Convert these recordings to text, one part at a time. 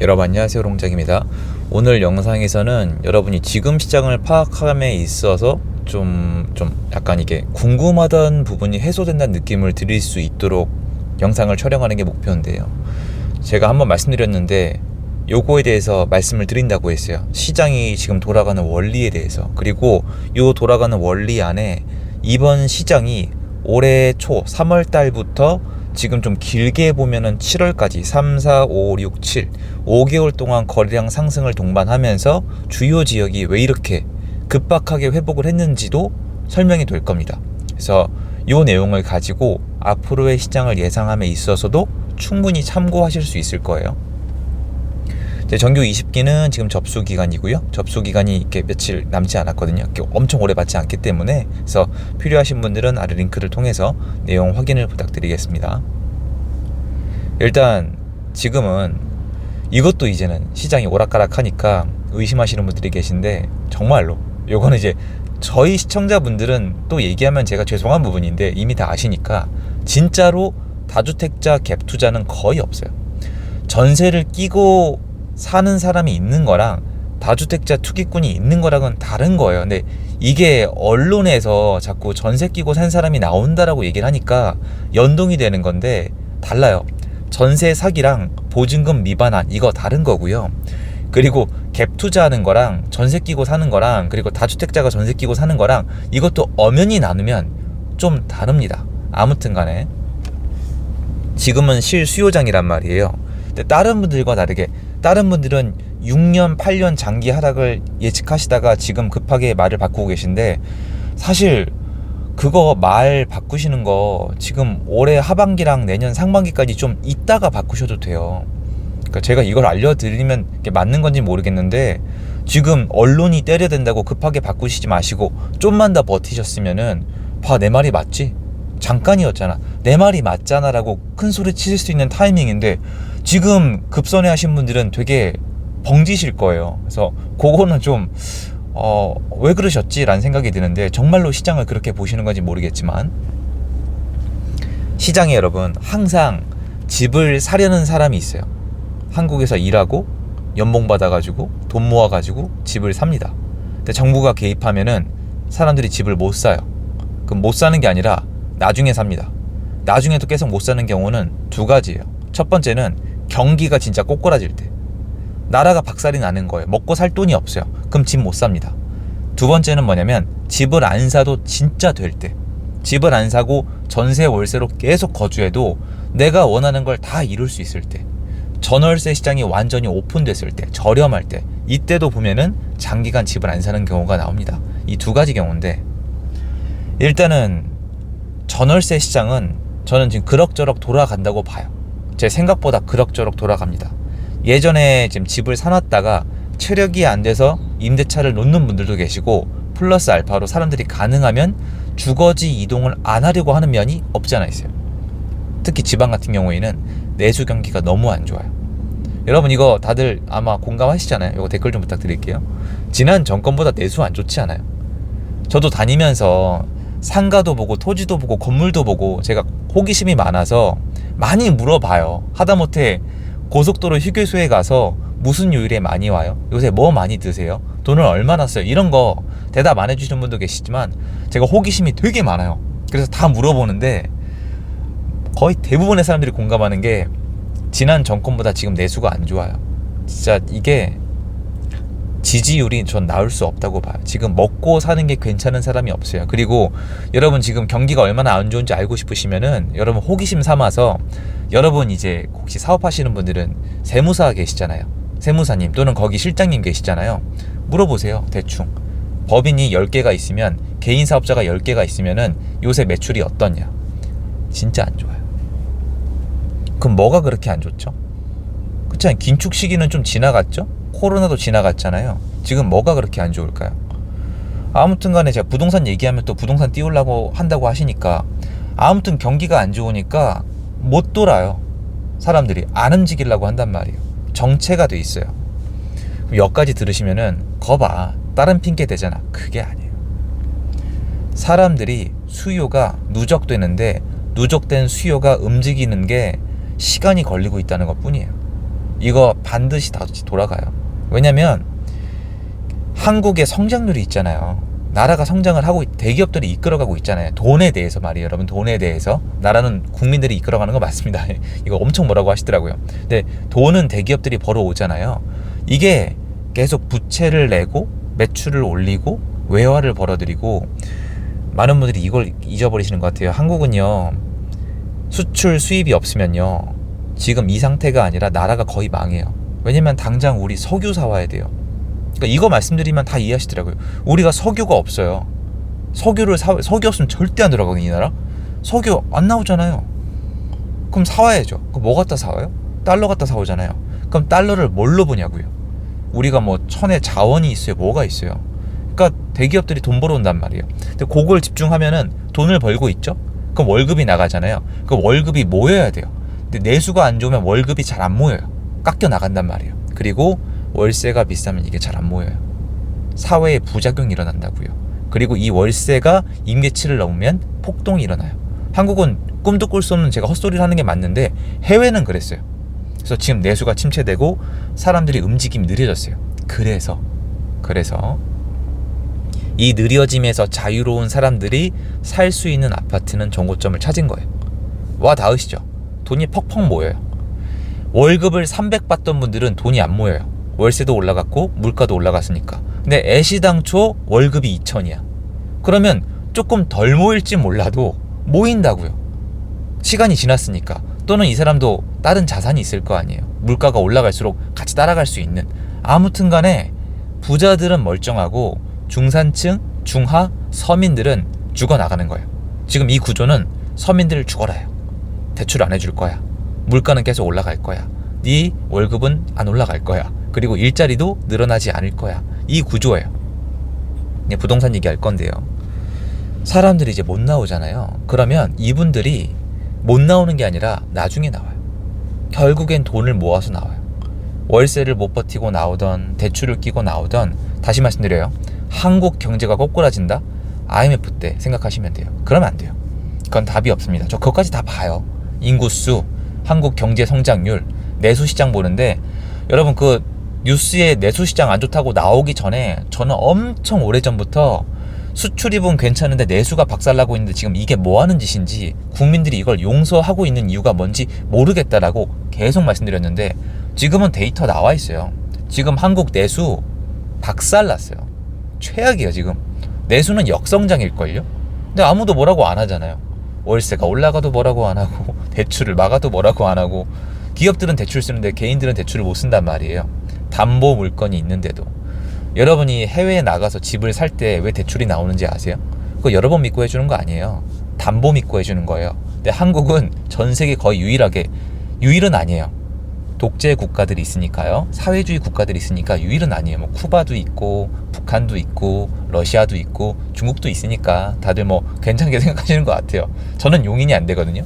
여러분 안녕하세요, 롱장입니다. 오늘 영상에서는 여러분이 지금 시장을 파악함에 있어서 좀 약간 이게 궁금하던 부분이 해소된다는 느낌을 드릴 수 있도록 영상을 촬영하는 게 목표인데요. 제가 한번 말씀드렸는데 요거에 대해서 말씀을 드린다고 했어요. 시장이 지금 돌아가는 원리에 대해서. 그리고 요 돌아가는 원리 안에 이번 시장이 올해 초 3월 달부터 지금 좀 길게 보면은 7월까지 3, 4, 5, 6, 7 5개월 동안 거래량 상승을 동반하면서 주요 지역이 왜 이렇게 급박하게 회복을 했는지도 설명이 될 겁니다. 그래서 이 내용을 가지고 앞으로의 시장을 예상함에 있어서도 충분히 참고하실 수 있을 거예요. 정규 20기는 지금 접수 기간이고요. 접수 기간이 이렇게 며칠 남지 않았거든요. 이렇게 엄청 오래 받지 않기 때문에. 그래서 필요하신 분들은 아래 링크를 통해서 내용 확인을 부탁드리겠습니다. 일단 지금은 이것도 이제는 시장이 오락가락하니까 의심하시는 분들이 계신데, 정말로 요거는 이제 저희 시청자분들은 또 얘기하면 제가 죄송한 부분인데 이미 다 아시니까, 진짜로 다주택자 갭 투자는 거의 없어요. 전세를 끼고 사는 사람이 있는 거랑 다주택자 투기꾼이 있는 거랑은 다른 거예요. 근데 이게 언론에서 자꾸 전세 끼고 산 사람이 나온다라고 얘기를 하니까 연동이 되는 건데, 달라요. 전세 사기랑 보증금 미반환, 이거 다른 거고요. 그리고 갭 투자하는 거랑 전세 끼고 사는 거랑, 그리고 다주택자가 전세 끼고 사는 거랑, 이것도 엄연히 나누면 좀 다릅니다. 아무튼 간에 지금은 실수요장이란 말이에요. 근데 다른 분들과 다르게, 다른 분들은 6년, 8년 장기 하락을 예측하시다가 지금 급하게 말을 바꾸고 계신데, 사실 그거 말 바꾸시는 거 지금 올해 하반기랑 내년 상반기까지 좀 있다가 바꾸셔도 돼요. 그러니까 제가 이걸 알려드리면 이게 맞는 건지 모르겠는데, 지금 언론이 때려야 된다고 급하게 바꾸시지 마시고 좀만 더 버티셨으면은, 봐, 내 말이 맞지? 잠깐이었잖아, 내 말이 맞잖아 라고 큰 소리 치실 수 있는 타이밍인데, 지금 급선회 하신 분들은 되게 벙지실 거예요. 그래서 그거는 좀 왜 그러셨지? 라는 생각이 드는데, 정말로 시장을 그렇게 보시는 건지 모르겠지만, 시장에 여러분 항상 집을 사려는 사람이 있어요. 한국에서 일하고 연봉 받아가지고 돈 모아가지고 집을 삽니다. 근데 정부가 개입하면은 사람들이 집을 못 사요. 그럼 못 사는 게 아니라 나중에 삽니다. 나중에도 계속 못 사는 경우는 두 가지예요. 첫 번째는 경기가 진짜 꼬꾸라질 때, 나라가 박살이 나는 거예요. 먹고 살 돈이 없어요. 그럼 집 못 삽니다. 두 번째는 뭐냐면, 집을 안 사도 진짜 될 때, 집을 안 사고 전세 월세로 계속 거주해도 내가 원하는 걸 다 이룰 수 있을 때, 전월세 시장이 완전히 오픈됐을 때, 저렴할 때, 이때도 보면은 장기간 집을 안 사는 경우가 나옵니다. 이 두 가지 경우인데, 일단은 전월세 시장은 저는 지금 그럭저럭 돌아간다고 봐요. 제 생각보다 그럭저럭 돌아갑니다. 예전에 지금 집을 사놨다가 체력이 안 돼서 임대차를 놓는 분들도 계시고, 플러스 알파로 사람들이 가능하면 주거지 이동을 안 하려고 하는 면이 없지 않아 있어요. 특히 지방 같은 경우에는 내수 경기가 너무 안 좋아요. 여러분 이거 다들 아마 공감하시잖아요. 이거 댓글 좀 부탁드릴게요. 지난 정권보다 내수 안 좋지 않아요? 저도 다니면서 상가도 보고 토지도 보고 건물도 보고 제가 호기심이 많아서 많이 물어봐요. 하다못해 고속도로 휴게소에 가서 무슨 요일에 많이 와요? 요새 뭐 많이 드세요? 돈을 얼마나 써요? 이런 거 대답 안 해주시는 분도 계시지만, 제가 호기심이 되게 많아요. 그래서 다 물어보는데, 거의 대부분의 사람들이 공감하는 게 지난 정권보다 지금 내수가 안 좋아요. 진짜 이게 지지율이 전 나올 수 없다고 봐요. 지금 먹고 사는 게 괜찮은 사람이 없어요. 그리고 여러분 지금 경기가 얼마나 안 좋은지 알고 싶으시면은, 여러분 호기심 삼아서, 여러분 이제 혹시 사업하시는 분들은 세무사 계시잖아요. 세무사님 또는 거기 실장님 계시잖아요. 물어보세요. 대충 법인이 10개가 있으면, 개인 사업자가 10개가 있으면은 요새 매출이 어떠냐? 진짜 안 좋아요. 그럼 뭐가 그렇게 안 좋죠? 그렇지 않아요? 긴축 시기는 좀 지나갔죠? 코로나도 지나갔잖아요. 지금 뭐가 그렇게 안 좋을까요? 아무튼 간에 제가 부동산 얘기하면 또 부동산 띄우려고 한다고 하시니까, 아무튼 경기가 안 좋으니까 못 돌아요. 사람들이 안 움직이려고 한단 말이에요. 정체가 돼 있어요. 여기까지 들으시면은 거봐, 다른 핑계 대잖아. 그게 아니에요. 사람들이 수요가 누적되는데, 누적된 수요가 움직이는 게 시간이 걸리고 있다는 것 뿐이에요. 이거 반드시 다시 돌아가요. 왜냐면 한국의 성장률이 있잖아요. 나라가 성장을 하고 대기업들이 이끌어가고 있잖아요. 돈에 대해서 말이에요, 여러분. 돈에 대해서 나라는 국민들이 이끌어가는 거 맞습니다. 이거 엄청 뭐라고 하시더라고요. 근데 돈은 대기업들이 벌어오잖아요. 이게 계속 부채를 내고 매출을 올리고 외화를 벌어들이고, 많은 분들이 이걸 잊어버리시는 것 같아요. 한국은요, 수출 수입이 없으면요, 지금 이 상태가 아니라 나라가 거의 망해요. 왜냐면 당장 우리 석유 사와야 돼요. 그러니까 이거 말씀드리면 다 이해하시더라고요. 우리가 석유가 없어요. 석유 없으면 절대 안 들어가거든요, 이 나라. 석유 안 나오잖아요. 그럼 사와야죠. 그럼 뭐 갖다 사와요? 달러 갖다 사오잖아요. 그럼 달러를 뭘로 보냐고요. 우리가 뭐 천의 자원이 있어요, 뭐가 있어요. 그러니까 대기업들이 돈 벌어온단 말이에요. 근데 그걸 집중하면은 돈을 벌고 있죠. 그럼 월급이 나가잖아요. 그럼 월급이 모여야 돼요. 근데 내수가 안 좋으면 월급이 잘 안 모여요. 깎여 나간단 말이에요. 그리고 월세가 비싸면 이게 잘 안 모여요. 사회에 부작용이 일어난다고요. 그리고 이 월세가 임계치를 넘으면 폭동이 일어나요. 한국은 꿈도 꿀 수 없는, 제가 헛소리를 하는 게 맞는데 해외는 그랬어요. 그래서 지금 내수가 침체되고 사람들이 움직임이 느려졌어요. 그래서 이 느려짐에서 자유로운 사람들이 살 수 있는 아파트는 정고점을 찾은 거예요. 와 닿으시죠? 돈이 퍽퍽 모여요. 월급을 300 받던 분들은 돈이 안 모여요. 월세도 올라갔고 물가도 올라갔으니까. 근데 애시당초 월급이 2,000이야. 그러면 조금 덜 모일지 몰라도 모인다고요. 시간이 지났으니까. 또는 이 사람도 다른 자산이 있을 거 아니에요. 물가가 올라갈수록 같이 따라갈 수 있는. 아무튼 간에 부자들은 멀쩡하고 중산층, 중하, 서민들은 죽어나가는 거예요. 지금 이 구조는 서민들을 죽어라 해요. 대출 안 해줄 거야. 물가는 계속 올라갈 거야. 네 월급은 안 올라갈 거야. 그리고 일자리도 늘어나지 않을 거야. 이 구조예요. 부동산 얘기할 건데요. 사람들이 이제 못 나오잖아요. 그러면 이분들이 못 나오는 게 아니라 나중에 나와요. 결국엔 돈을 모아서 나와요. 월세를 못 버티고 나오던, 대출을 끼고 나오던, 다시 말씀드려요. 한국 경제가 꼬꾸라진다? IMF 때 생각하시면 돼요. 그러면 안 돼요. 그건 답이 없습니다. 저 그것까지 다 봐요. 인구수, 한국 경제 성장률, 내수시장 보는데, 여러분 그 뉴스에 내수시장 안 좋다고 나오기 전에 저는 엄청 오래전부터 수출입은 괜찮은데 내수가 박살나고 있는데 지금 이게 뭐 하는 짓인지, 국민들이 이걸 용서하고 있는 이유가 뭔지 모르겠다라고 계속 말씀드렸는데, 지금은 데이터 나와 있어요. 지금 한국 내수 박살났어요. 최악이에요. 지금 내수는 역성장일걸요. 근데 아무도 뭐라고 안 하잖아요. 월세가 올라가도 뭐라고 안 하고, 대출을 막아도 뭐라고 안 하고. 기업들은 대출 쓰는데 개인들은 대출을 못 쓴단 말이에요. 담보 물건이 있는데도. 여러분이 해외에 나가서 집을 살 때 왜 대출이 나오는지 아세요? 그거 여러 번 믿고 해주는 거 아니에요. 담보 믿고 해주는 거예요. 근데 한국은 전 세계 거의 유일은 아니에요. 독재 국가들이 있으니까요. 사회주의 국가들이 있으니까 유일은 아니에요. 뭐 쿠바도 있고 북한도 있고 러시아도 있고 중국도 있으니까 다들 뭐 괜찮게 생각하시는 것 같아요. 저는 용인이 안 되거든요.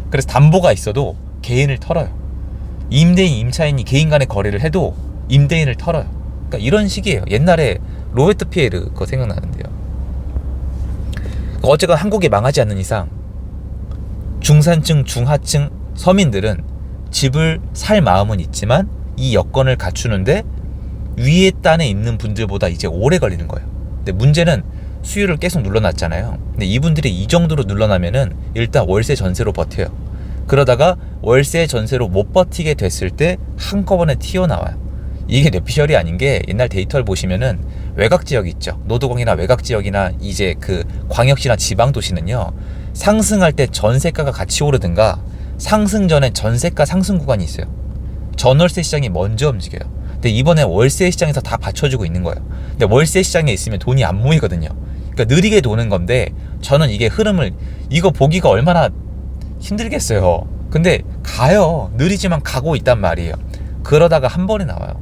그래서 담보가 있어도 개인을 털어요. 임대인, 임차인이 개인 간의 거래를 해도 임대인을 털어요. 그러니까 이런 식이에요. 옛날에 로베르트 피에르 그거 생각나는데요. 어쨌건 한국이 망하지 않는 이상 중산층, 중하층, 서민들은 집을 살 마음은 있지만 이 여건을 갖추는데 위에 단에 있는 분들보다 이제 오래 걸리는 거예요. 근데 문제는 수요를 계속 눌러놨잖아요. 근데 이분들이 이 정도로 눌러나면은 일단 월세 전세로 버텨요. 그러다가 월세 전세로 못 버티게 됐을 때 한꺼번에 튀어나와요. 이게 뇌피셜이 아닌 게, 옛날 데이터를 보시면은 외곽 지역 있죠. 노도강이나 외곽 지역이나 이제 그 광역시나 지방 도시는요, 상승할 때 전세가가 같이 오르든가 상승 전에 전세가 상승 구간이 있어요. 전월세 시장이 먼저 움직여요. 근데 이번에 월세 시장에서 다 받쳐주고 있는 거예요. 근데 월세 시장에 있으면 돈이 안 모이거든요. 그러니까 느리게 도는 건데, 저는 이게 흐름을, 이거 보기가 얼마나 힘들겠어요. 근데 가요. 느리지만 가고 있단 말이에요. 그러다가 한 번에 나와요.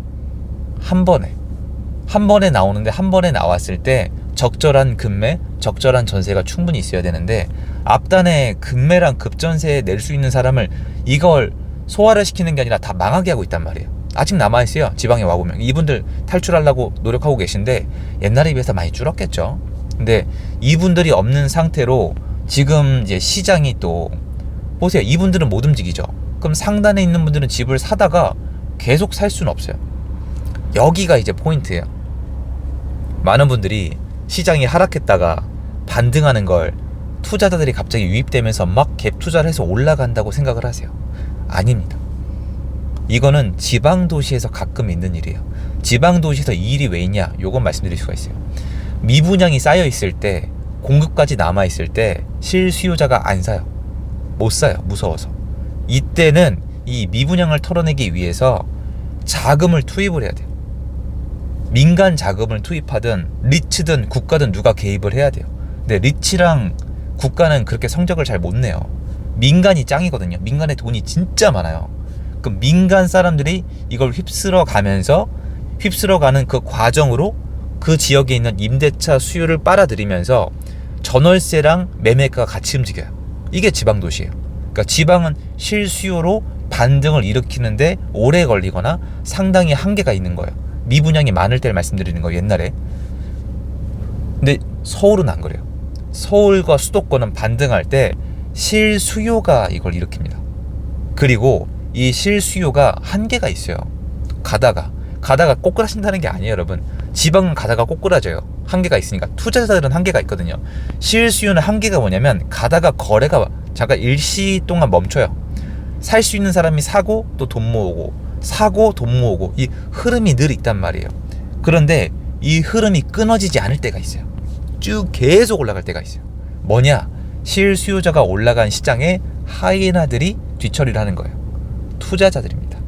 한 번에 나오는데, 한 번에 나왔을 때 적절한 급매, 적절한 전세가 충분히 있어야 되는데, 앞단에 급매랑 급전세 낼 수 있는 사람을 이걸 소화를 시키는 게 아니라 다 망하게 하고 있단 말이에요. 아직 남아있어요. 지방에 와보면 이분들 탈출하려고 노력하고 계신데 옛날에 비해서 많이 줄었겠죠. 근데 이분들이 없는 상태로 지금 이제 시장이 또 보세요. 이분들은 못 움직이죠. 그럼 상단에 있는 분들은 집을 사다가 계속 살 수는 없어요. 여기가 이제 포인트예요. 많은 분들이 시장이 하락했다가 반등하는 걸 투자자들이 갑자기 유입되면서 막 갭 투자를 해서 올라간다고 생각을 하세요. 아닙니다. 이거는 지방도시에서 가끔 있는 일이에요. 지방도시에서 이 일이 왜 있냐? 요건 말씀드릴 수가 있어요. 미분양이 쌓여 있을 때, 공급까지 남아 있을 때 실수요자가 안 사요. 못 사요. 무서워서. 이때는 이 미분양을 털어내기 위해서 자금을 투입을 해야 돼요. 민간 자금을 투입하든 리츠든 국가든 누가 개입을 해야 돼요. 근데 리츠랑 국가는 그렇게 성적을 잘 못 내요. 민간이 짱이거든요. 민간에 돈이 진짜 많아요. 그럼 민간 사람들이 이걸 휩쓸어 가면서 휩쓸어 가는 그 과정으로 그 지역에 있는 임대차 수요를 빨아들이면서 전월세랑 매매가가 같이 움직여요. 이게 지방도시예요. 그러니까 지방은 실수요로 반등을 일으키는데 오래 걸리거나 상당히 한계가 있는 거예요. 미분양이 많을 때를 말씀드리는 거예요. 옛날에. 근데 서울은 안 그래요. 서울과 수도권은 반등할 때 실수요가 이걸 일으킵니다. 그리고 이 실수요가 한계가 있어요. 가다가 꼬꾸라진다는 게 아니에요, 여러분. 지방은 가다가 꼬꾸라져요. 한계가 있으니까. 투자자들은 한계가 있거든요. 실수요는 한계가 뭐냐면 가다가 거래가 잠깐 일시 동안 멈춰요. 살 수 있는 사람이 사고 또 돈 모으고 사고 돈 모으고 이 흐름이 늘 있단 말이에요. 그런데 이 흐름이 끊어지지 않을 때가 있어요. 쭉 계속 올라갈 때가 있어요. 뭐냐? 실수요자가 올라간 시장에 하이에나들이 뒤처리를 하는 거예요. 투자자들입니다.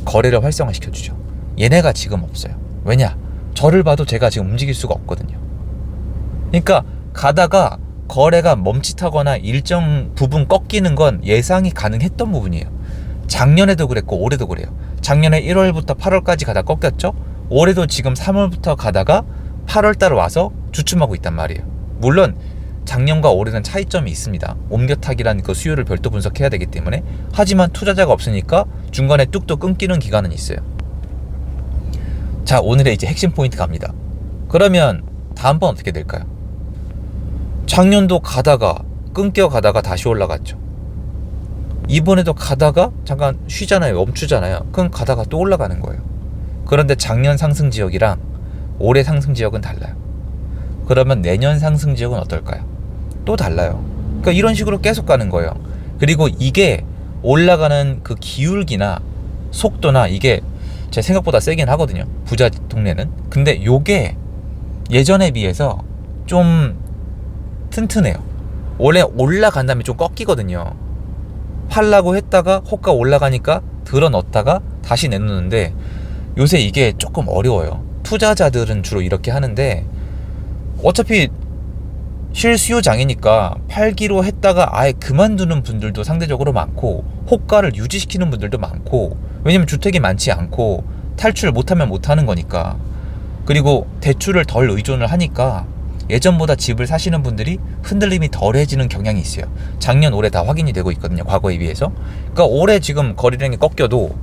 거래를 활성화시켜주죠. 얘네가 지금 없어요. 왜냐? 저를 봐도 제가 지금 움직일 수가 없거든요. 그러니까 가다가 거래가 멈칫하거나 일정 부분 꺾이는 건 예상이 가능했던 부분이에요. 작년에도 그랬고 올해도 그래요. 작년에 1월부터 8월까지 가다 꺾였죠. 올해도 지금 3월부터 가다가 8월달 와서 주춤하고 있단 말이에요. 물론 작년과 올해는 차이점이 있습니다. 옮겨타기란 그 수요를 별도 분석해야 되기 때문에. 하지만 투자자가 없으니까 중간에 뚝뚝 끊기는 기간은 있어요. 자, 오늘의 이제 핵심 포인트 갑니다. 그러면 다음번 어떻게 될까요? 작년도 가다가 끊겨가다가 다시 올라갔죠. 이번에도 가다가 잠깐 쉬잖아요. 멈추잖아요. 그럼 가다가 또 올라가는 거예요. 그런데 작년 상승 지역이랑 올해 상승 지역은 달라요. 그러면 내년 상승 지역은 어떨까요? 또 달라요. 그러니까 이런 식으로 계속 가는 거예요. 그리고 이게 올라가는 그 기울기나 속도나 이게 제 생각보다 세긴 하거든요. 부자 동네는. 근데 요게 예전에 비해서 좀 튼튼해요. 원래 올라간 다음에 좀 꺾이거든요. 팔라고 했다가 호가 올라가니까 들어 넣었다가 다시 내놓는데 요새 이게 조금 어려워요. 투자자들은 주로 이렇게 하는데 어차피 실수요장이니까 팔기로 했다가 아예 그만두는 분들도 상대적으로 많고 호가를 유지시키는 분들도 많고, 왜냐면 주택이 많지 않고 탈출 못하면 못하는 거니까. 그리고 대출을 덜 의존을 하니까 예전보다 집을 사시는 분들이 흔들림이 덜해지는 경향이 있어요. 작년 올해 다 확인이 되고 있거든요, 과거에 비해서. 그러니까 올해 지금 거래량이 꺾여도,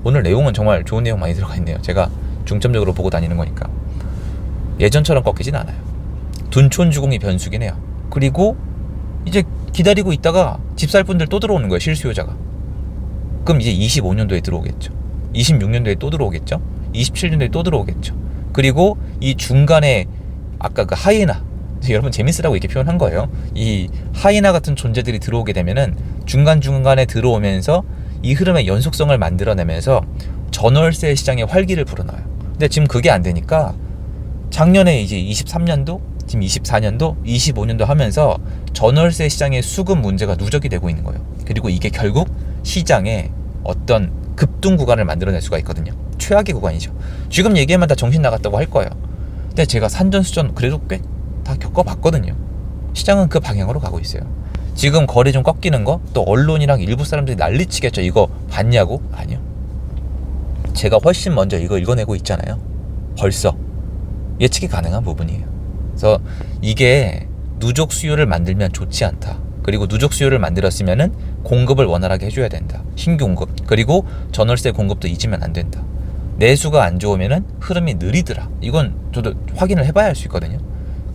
오늘 내용은 정말 좋은 내용 많이 들어가 있네요. 제가 중점적으로 보고 다니는 거니까. 예전처럼 꺾이진 않아요. 둔촌주공이 변수긴 해요. 그리고 이제 기다리고 있다가 집 살 분들 또 들어오는 거예요, 실수요자가. 그럼 이제 25년도에 들어오겠죠. 26년도에 또 들어오겠죠. 27년도에 또 들어오겠죠. 그리고 이 중간에 아까 그 하이에나, 여러분 재밌으라고 이렇게 표현한 거예요. 이 하이에나 같은 존재들이 들어오게 되면은 중간중간에 들어오면서 이 흐름의 연속성을 만들어내면서 전월세 시장의 활기를 불어넣어요. 근데 지금 그게 안 되니까 작년에 이제 23년도, 지금 24년도, 25년도 하면서 전월세 시장의 수급 문제가 누적이 되고 있는 거예요. 그리고 이게 결국 시장의 어떤 급등 구간을 만들어낼 수가 있거든요. 최악의 구간이죠. 지금 얘기하면 다 정신 나갔다고 할 거예요. 근데 제가 산전수전 그래도 꽤 다 겪어봤거든요. 시장은 그 방향으로 가고 있어요. 지금 거래 좀 꺾이는 거, 또 언론이랑 일부 사람들이 난리치겠죠. 이거 봤냐고? 아니요. 제가 훨씬 먼저 이거 읽어내고 있잖아요. 벌써 예측이 가능한 부분이에요. 그래서 이게 누적 수요를 만들면 좋지 않다. 그리고 누적 수요를 만들었으면은 공급을 원활하게 해줘야 된다. 신규 공급. 그리고 전월세 공급도 잊으면 안 된다. 내수가 안 좋으면은 흐름이 느리더라. 이건 저도 확인을 해봐야 할 수 있거든요.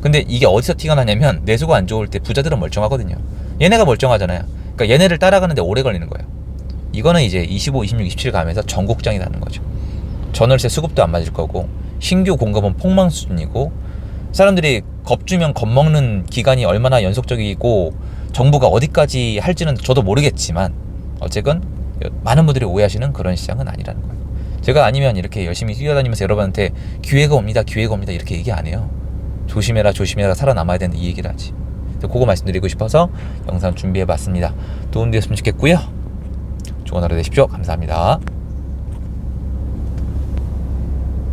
근데 이게 어디서 티가 나냐면 내수가 안 좋을 때 부자들은 멀쩡하거든요. 얘네가 멀쩡하잖아요. 그러니까 얘네를 따라가는데 오래 걸리는 거예요. 이거는 이제 25, 26, 27 가면서 전국장이 나는 거죠. 전월세 수급도 안 맞을 거고 신규 공급은 폭망 수준이고 사람들이 겁주면 겁먹는 기간이 얼마나 연속적이고 정부가 어디까지 할지는 저도 모르겠지만 어쨌건 많은 분들이 오해하시는 그런 시장은 아니라는 거예요. 제가 아니면 이렇게 열심히 뛰어다니면서 여러분한테 기회가 옵니다 이렇게 얘기 안 해요. 조심해라 살아남아야 된다 이 얘기를 하지. 그거 말씀드리고 싶어서 영상 준비해봤습니다. 도움되셨으면 좋겠고요. 좋은 하루 되십시오. 감사합니다.